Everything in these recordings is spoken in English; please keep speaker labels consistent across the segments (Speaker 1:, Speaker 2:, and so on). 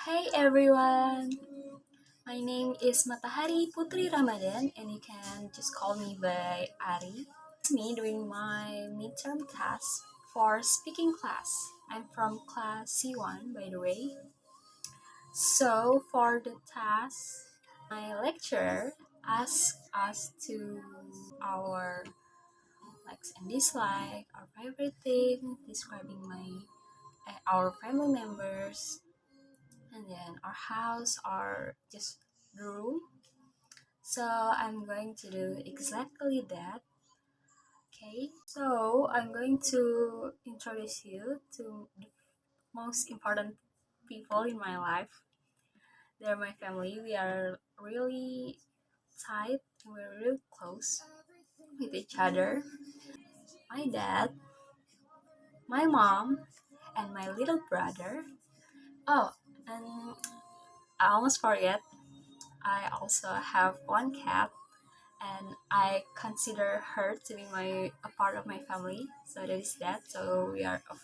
Speaker 1: Hey everyone, my name is Matahari Putri Ramadhan, and you can just call me by Ari. It's me doing my midterm task for speaking class. I'm from class C1, by the way. So, for the task, my lecturer asked us to our likes and dislike, our favorite thing, describing our family members, and then our house, our just the room. So I'm going to do exactly that. Okay, so I'm going to introduce you to the most important people in my life. They're my family. We are really tight and we're really close with each other. My dad, my mom, and my little brother. Oh, and I almost forget, I also have one cat, and I consider her to be a part of my family. So that is that. So we are a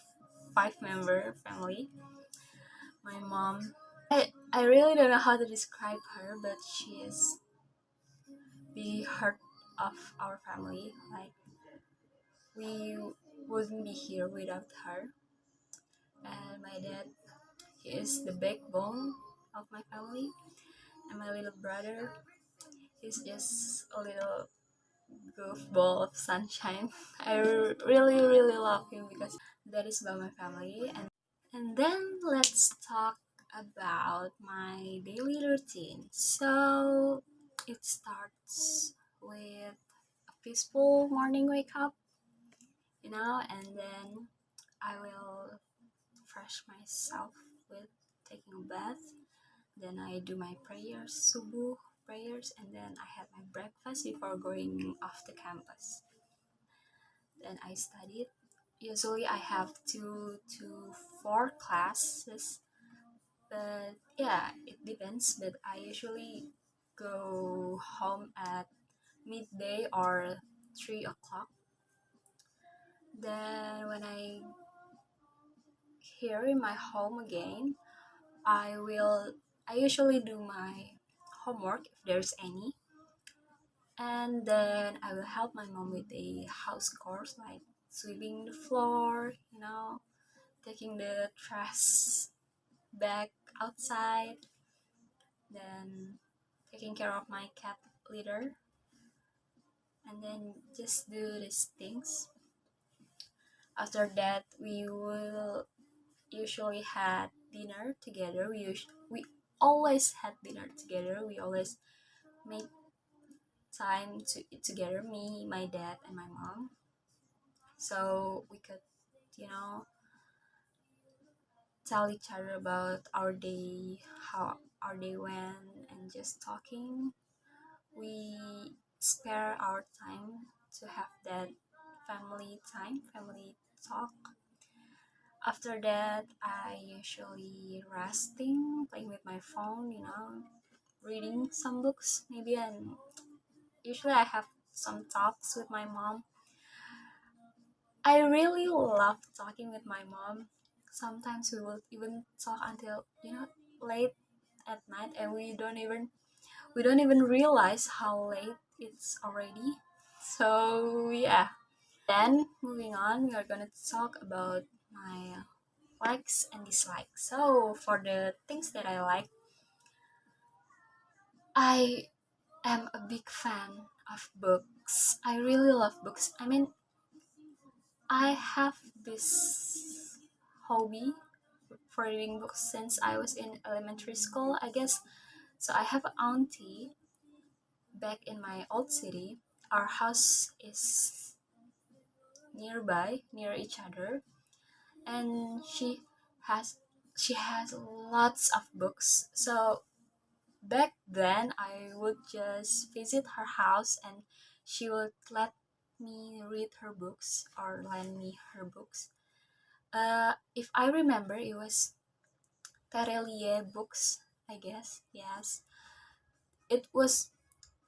Speaker 1: five-member family. My mom, I really don't know how to describe her, but she is the heart of our family. Like we wouldn't be here without her. And my dad, he is the backbone of my family. And my little brother is just a little goofball of sunshine. I really love him because that is about my family. And then let's talk about my daily routine. So it starts with a peaceful morning wake up, and then I will fresh myself with taking a bath. Then I do my prayers, subuh prayers, and then I have my breakfast before going off the campus. Then I studied. Usually I have 2 to 4 classes, but yeah, it depends. But I usually go home at midday or 3 o'clock. Then when I here in my home again, I will. I usually do my homework if there's any, and then I will help my mom with a house chores like sweeping the floor, taking the trash back outside, then taking care of my cat litter, and then just do these things. After that, we will usually had dinner together. We always had dinner together. We always made time to eat together, me, my dad, and my mom, so we could, you know, tell each other about our day, how our day went, and just talking. We spare our time to have that family time, family talk. After that, I usually resting, playing with my phone, reading some books maybe, and usually I have some talks with my mom. I really love talking with my mom. Sometimes we will even talk until, late at night, and we don't even realize how late it's already. So yeah. Then moving on, we are gonna talk about my likes and dislikes. So for the things that I like, I am a big fan of books. I really love books. I mean, I have this hobby for reading books since I was in elementary school, I guess. So I have an auntie back in my old city. Our house is nearby, near each other, and has she has lots of books. So back then I would just visit her house, and she would let me read her books or lend me her books. If I remember, it was Terelie books, I guess. Yes, it was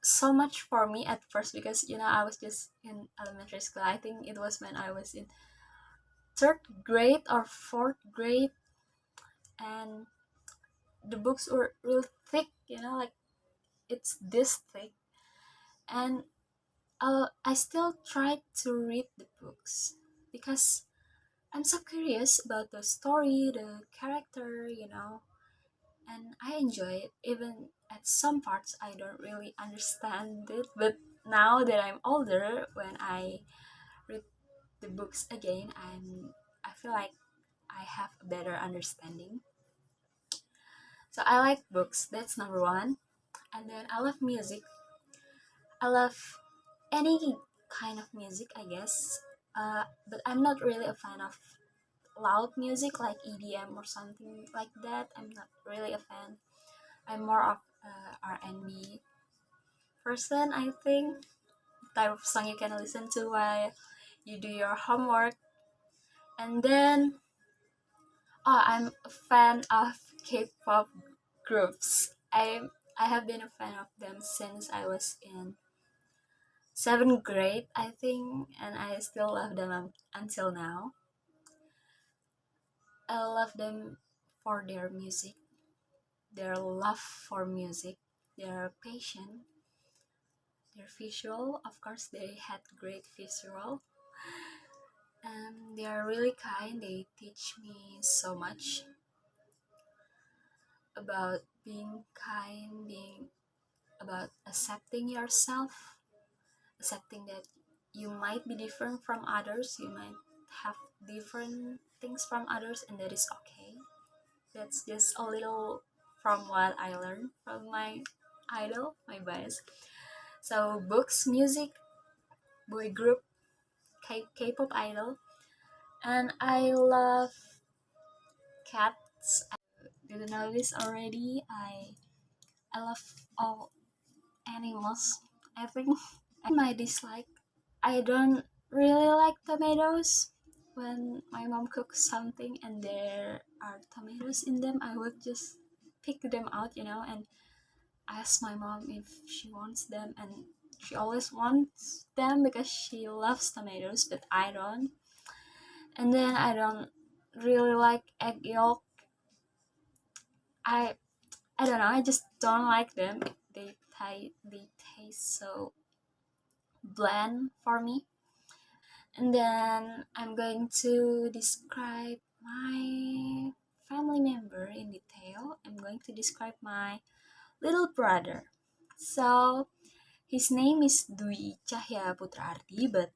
Speaker 1: so much for me at first because I was just in elementary school. I think it was when I was in third grade or fourth grade, and the books were real thick, like it's this thick. And I still try to read the books because I'm so curious about the story, the character, and I enjoy it. Even at some parts, I don't really understand it, but now that I'm older, when I read the books again, I feel like I have a better understanding. So I like books. That's number one. And then I love music. I love any kind of music, I guess. But I'm not really a fan of loud music like EDM or something like that. I'm not really a fan. I'm more of R&B person, I think. Type of song you can listen to while you do your homework. And then, oh, I'm a fan of K-pop groups. I have been a fan of them since I was in seventh grade, I think, and I still love them until now. I love them for their music, their love for music, their passion, their visual. Of course, they had great visual, and they are really kind. They teach me so much about being kind, being about accepting yourself, accepting that you might be different from others, you might have different things from others, and that is okay. That's just a little from what I learned from my idol, my bias. So books, music, boy group, K-pop idol, and I love cats. I didn't know this already. I love all animals. I think my dislike. I don't really like tomatoes. When my mom cooks something and there are tomatoes in them, I would just pick them out, and ask my mom if she wants them, and she always wants them because she loves tomatoes, but I don't. And then I don't really like egg yolk. I I don't know. I just don't like them. They taste so bland for me. And then I'm going to describe my family member in detail. I'm going to describe my little brother. So his name is Dwi Cahya Putrardi, but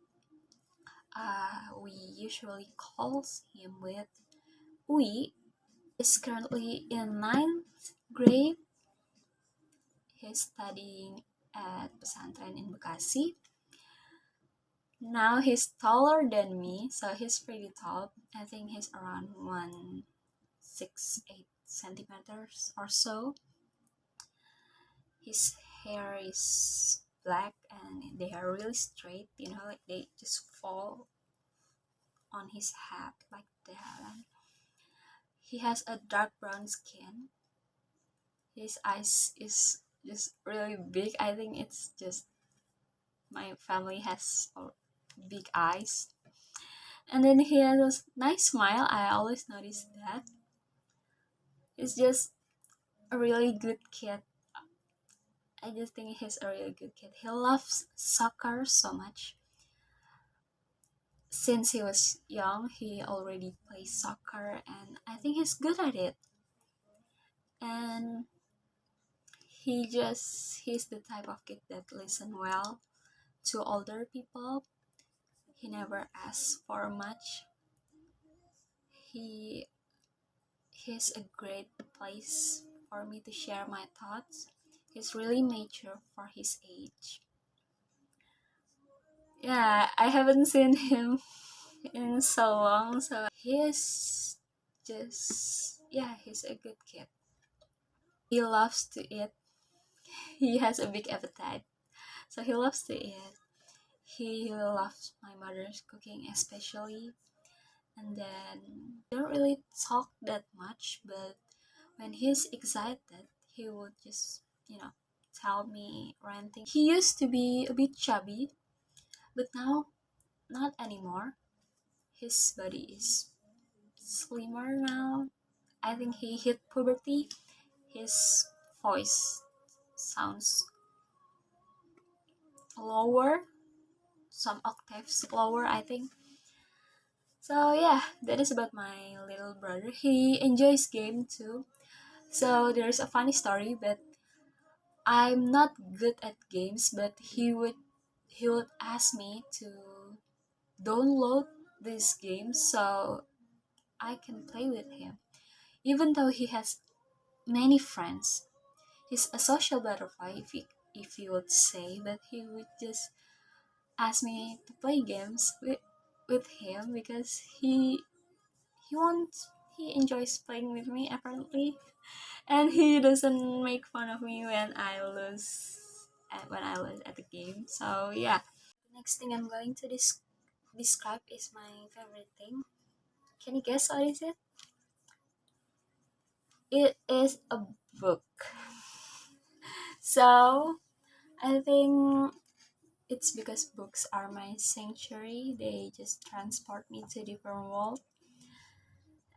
Speaker 1: we usually calls him with Ui. He's currently in ninth grade. He's studying at pesantren in Bekasi. Now he's taller than me, so he's pretty tall. I think he's around 168 centimeters or so. His hair is black and they are really straight, like they just fall on his head like that. He has a dark brown skin. His eyes is just really big. I think it's just my family has big eyes. And then he has a nice smile. I always notice that. He's just a really good kid. I just think he's a really good kid. He loves soccer so much. Since he was young, he already plays soccer, and I think he's good at it. And he's the type of kid that listen well to older people. He never asks for much. He he's a great place for me to share my thoughts. He's really mature for his age. Yeah, I haven't seen him in so long, so he's just, yeah, he's a good kid. He loves to eat. He has a big appetite, so he loves to eat. He loves my mother's cooking especially. And then don't really talk that much, but when he's excited, he would just, tell me ranting. He used to be a bit chubby, but now not anymore. His body is slimmer now. I think he hit puberty. his voice sounds lower, some octaves lower, I think. So yeah, that is about my little brother. He enjoys game too. So there's a funny story, but I'm not good at games, but he would ask me to download this game so I can play with him. Even though he has many friends, he's a social butterfly, if you would say, but he would just ask me to play games with him because he enjoys playing with me apparently, and he doesn't make fun of me when I lose at the game. So yeah, the next thing I'm going to describe is my favorite thing. Can you guess what is it? It is a book. So I think it's because books are my sanctuary. They just transport me to different world.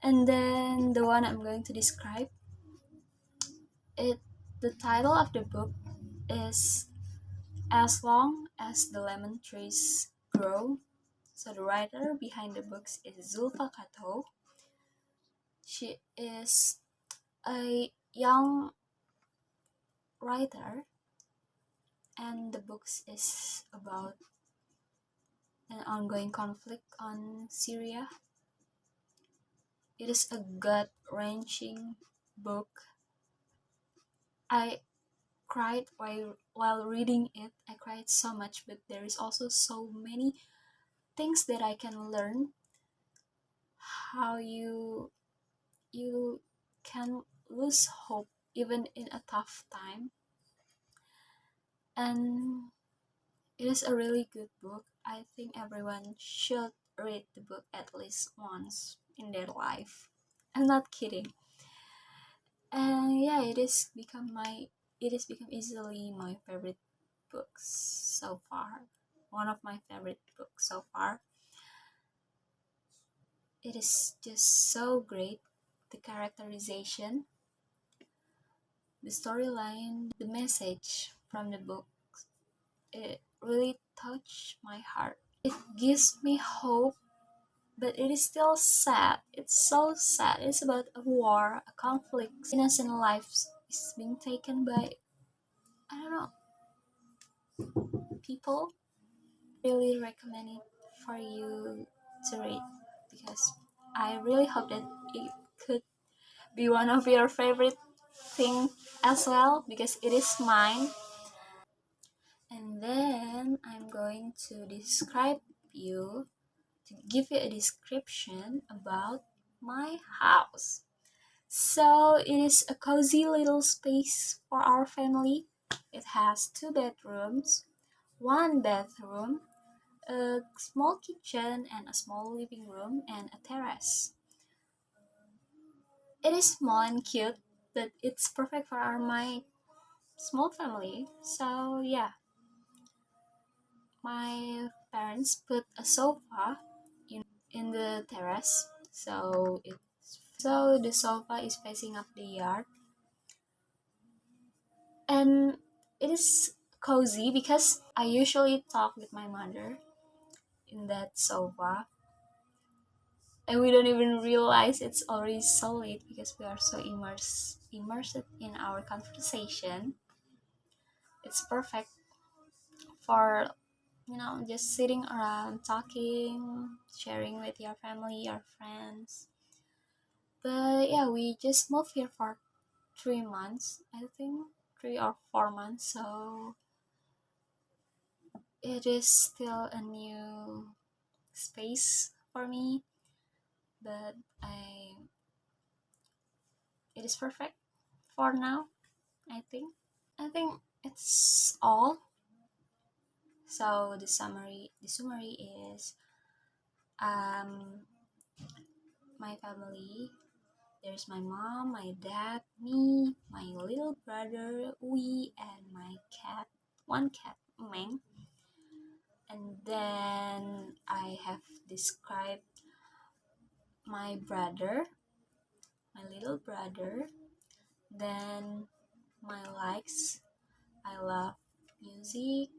Speaker 1: And then the one I'm going to describe it. The title of the book is As Long as the Lemon Trees Grow. So the writer behind the books is Zulfa Kato. She is a young writer, and the books is about an ongoing conflict on Syria. It is a gut-wrenching book. I cried while reading it. I cried so much, but there is also so many things that I can learn. How you can lose hope even in a tough time, and it is a really good book. I think everyone should read the book at least once in their life. I'm not kidding. And yeah, it has become easily my favorite books so far. One of my favorite books so far. It is just so great. The characterization, the storyline, the message from the book, it really touched my heart. It gives me hope, but it is still sad. It's so sad. It's about a war, a conflict. Innocent lives is being taken by, I don't know, people. Really recommend it for you to read because I really hope that it could be one of your favorite thing as well because it is mine. And then I'm going to give you a description about my house. So it is a cozy little space for our family. It has 2 bedrooms, one bathroom, a small kitchen, and a small living room, and a terrace. It is small and cute, but it's perfect for my small family. So yeah, my parents put a sofa in the terrace, so the sofa is facing up the yard, and it is cozy because I usually talk with my mother in that sofa, and we don't even realize it's already so late because we are so immersed in our conversation. It's perfect for just sitting around talking, sharing with your family, your friends. But yeah, we just moved here for 3 months, I think, 3 or 4 months. So it is still a new space for me, but it is perfect for now, I think. I think it's all. So the summary is um my family. There's my mom, my dad, me, my little brother, we, and my cat, one cat, Meng. And then I have described my brother, my little brother. Then my likes, I love music,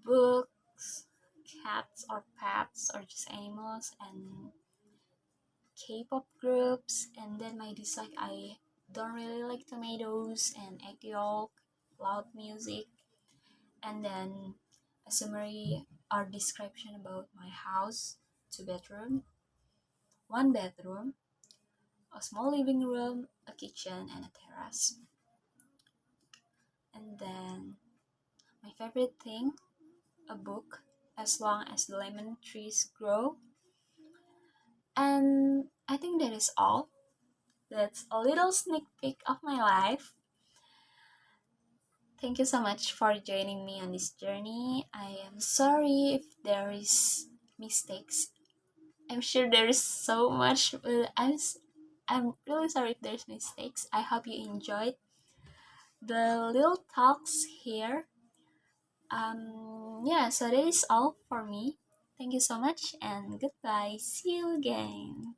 Speaker 1: books, cats or pets or just animals, and K-pop groups. And then my dislike, I don't really like tomatoes and egg yolk, loud music. And then a summary or description about my house: 2 bedroom, 1 bedroom, a small living room, a kitchen, and a terrace. And then my favorite thing, a book, as long as the lemon trees grow. And I think that is all. That's a little sneak peek of my life. Thank you so much for joining me on this journey. I am sorry if there is mistakes. I'm sure there is so much. I'm really sorry if there's mistakes. I hope you enjoyed the little talks here. Yeah, so that is all for me. Thank you so much and goodbye. See you again.